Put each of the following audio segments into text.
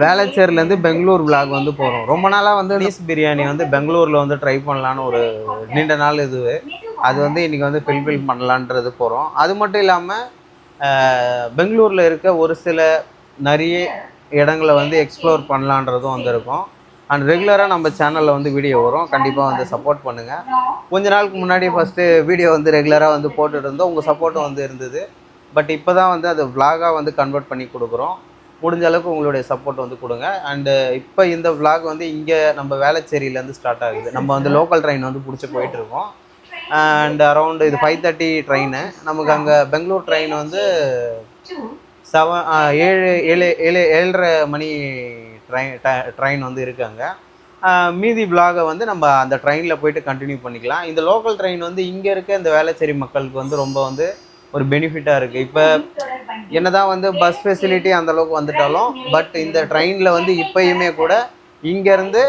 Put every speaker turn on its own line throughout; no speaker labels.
வேளச்சேரிலேருந்து Bangalore vlog வந்து போகிறோம். ரொம்ப நாளாக வந்து நீஸ் பிரியாணி வந்து பெங்களூரில் வந்து ட்ரை பண்ணலான்னு ஒரு நீண்ட நாள் இது. அது வந்து இன்றைக்கி வந்து ஃபில்ஃபில் பண்ணலான்றது போகிறோம். அது மட்டும் இல்லாமல் பெங்களூரில் இருக்க ஒரு சில நிறைய இடங்களை வந்து எக்ஸ்ப்ளோர் பண்ணலான்றதும் வந்து இருக்கும். அண்ட் ரெகுலராக நம்ம சேனலில் வந்து வீடியோ வரும். கண்டிப்பாக வந்து சப்போர்ட் பண்ணுங்கள். கொஞ்ச நாளுக்கு முன்னாடி ஃபஸ்ட்டு வீடியோ வந்து ரெகுலராக வந்து போட்டுட்டு இருந்தோம். உங்கள் சப்போர்ட்டும் வந்து இருந்தது. பட் இப்போ தான் வந்து அது விளாகாக வந்து கன்வெர்ட் பண்ணி கொடுக்குறோம். முடிஞ்ச அளவுக்கு உங்களுடைய சப்போர்ட் வந்து கொடுங்க. அண்டு இப்போ இந்த விளாக் வந்து இங்கே நம்ம வேளச்சேரியிலேருந்து ஸ்டார்ட் ஆகுது. நம்ம வந்து லோக்கல் ட்ரெயின் வந்து பிடிச்சி போயிட்டுருக்கோம். அண்ட் அரௌண்டு இது 5:30 ட்ரெயினு. நமக்கு அங்கே பெங்களூர் ட்ரெயின் வந்து 7:30 மணி ட்ரெயின் வந்து இருக்காங்க. மீதி விளாகை வந்து நம்ம அந்த ட்ரெயினில் போயிட்டு கண்டினியூ பண்ணிக்கலாம். இந்த லோக்கல் ட்ரெயின் வந்து இங்கே இருக்க இந்த வேளச்சேரி மக்களுக்கு வந்து ரொம்ப வந்து ஒரு பெனிஃபிட்டாக இருக்குது. இப்போ என்ன தான் வந்து பஸ் ஃபெசிலிட்டி அந்தளவுக்கு வந்துட்டாலும் பட் இந்த ட்ரெயினில் வந்து இப்போயுமே கூட இங்கேருந்து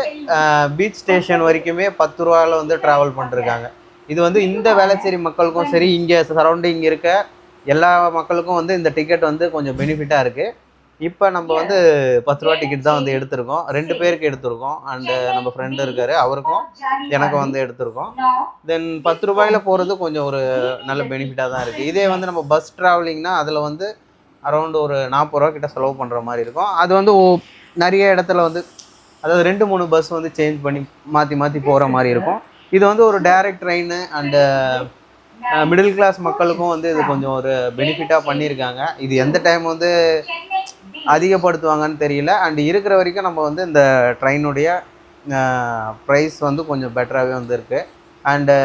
பீச் ஸ்டேஷன் வரைக்குமே 10 ரூபாவில் வந்து ட்ராவல் பண்ணிருக்காங்க. இது வந்து இந்த வேளச்சேரி மக்களுக்கும் சரி, இங்கே சரௌண்டிங் இருக்க எல்லா மக்களுக்கும் வந்து இந்த டிக்கெட் வந்து கொஞ்சம் பெனிஃபிட்டாக இருக்குது. இப்போ நம்ம வந்து 10 ரூபா டிக்கெட் தான் வந்து எடுத்திருக்கோம். 2 பேருக்கு எடுத்திருக்கோம். அண்டு நம்ம ஃப்ரெண்டு இருக்கார், அவருக்கும் எனக்கும் வந்து எடுத்திருக்கோம். தென் 10 ரூபாயில் போகிறது கொஞ்சம் ஒரு நல்ல பெனிஃபிட்டாக தான் இருக்குது. இதே வந்து நம்ம பஸ் ட்ராவலிங்னா அதில் வந்து அரௌண்டு ஒரு 40 ரூபா கிட்ட செலவு பண்ணுற மாதிரி இருக்கும். அது வந்து நிறைய இடத்துல வந்து அதாவது 2-3 பஸ் வந்து சேஞ்ச் பண்ணி மாற்றி போகிற மாதிரி இருக்கும். இது வந்து ஒரு direct train. And middle class மக்களுக்கும் வந்து இது கொஞ்சம் ஒரு பெனிஃபிட்டாக பண்ணியிருக்காங்க. இது எந்த டைம் வந்து அதிகப்படுத்துவாங்கன்னு தெரியல. அண்டு இருக்கிற வரைக்கும் நம்ம வந்து இந்த ட்ரெயினுடைய ப்ரைஸ் வந்து கொஞ்சம் பெட்டராகவே வந்து இருக்குது. அண்டு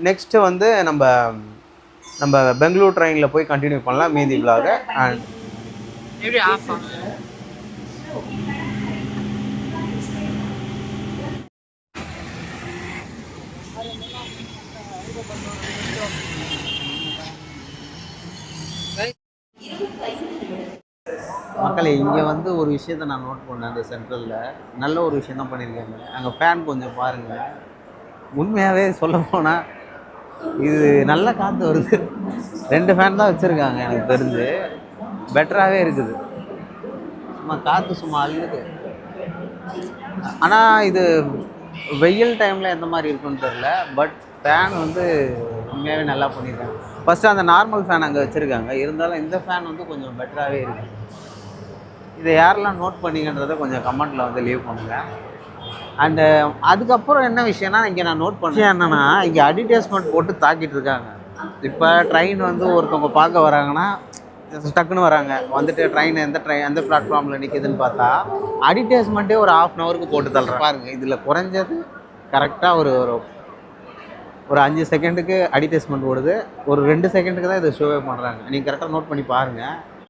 நெக்ஸ்ட்டு வந்து நம்ம பெங்களூர் ட்ரெயினில் போய் கண்டினியூ பண்ணலாம் மீதி விளாக. அண்ட் மக்களே, இங்கே வந்து ஒரு விஷயத்த நான் நோட் பண்ணேன். அந்த சென்ட்ரலில் நல்ல ஒரு விஷயம் தான் பண்ணியிருக்காங்க. அங்கே ஃபேன் கொஞ்சம் பாருங்கள். உண்மையாகவே சொல்ல போனால் இது நல்ல காற்று வருது. 2 ஃபேன் தான் வச்சுருக்காங்க. எனக்கு தெரிஞ்சு பெட்டராகவே இருக்குது. சும்மா காற்று சும்மா அழுகுது. ஆனால் இது வெயில் டைமில் எந்த மாதிரி இருக்குன்னு தெரில. பட் ஃபேன் வந்து உண்மையாகவே நல்லா பண்ணியிருக்காங்க. ஃபஸ்ட்டு அந்த நார்மல் ஃபேன் அங்கே வச்சுருக்காங்க. இருந்தாலும் இந்த ஃபேன் வந்து கொஞ்சம் பெட்டராகவே இருக்குது. இதை யாரெல்லாம் நோட் பண்ணிங்கன்றதை கொஞ்சம் கமெண்ட்டில் வந்து லீவ் பண்ணுங்கள். அண்டு அதுக்கப்புறம் என்ன விஷயம்னா, இங்கே நான் நோட் பண்ணேன் என்னென்னா, இங்கே அட்வர்டைஸ்மெண்ட் போட்டு தாக்கிட்டு இருக்காங்க. இப்போ ட்ரெயின் வந்து ஒருத்தவங்க பார்க்க வராங்கன்னா டக்குன்னு வராங்க. வந்துட்டு ட்ரெயின் எந்த பிளாட்ஃபார்மில் நிற்கிதுன்னு பார்த்தா அட்வர்டைஸ்மெண்ட்டே ஒரு 1/2 ஹவருக்கு போட்டு தள்ளுறேன் பாருங்கள். இதில் குறைஞ்சது கரெக்டாக ஒரு 5 செகண்டுக்கு அட்வர்டைஸ்மெண்ட் ஓடுது. ஒரு 2 செகண்டுக்கு தான் இதை ஷோவே பண்ணுறாங்க. நீங்கள் கரெக்டாக நோட் பண்ணி பாருங்கள்.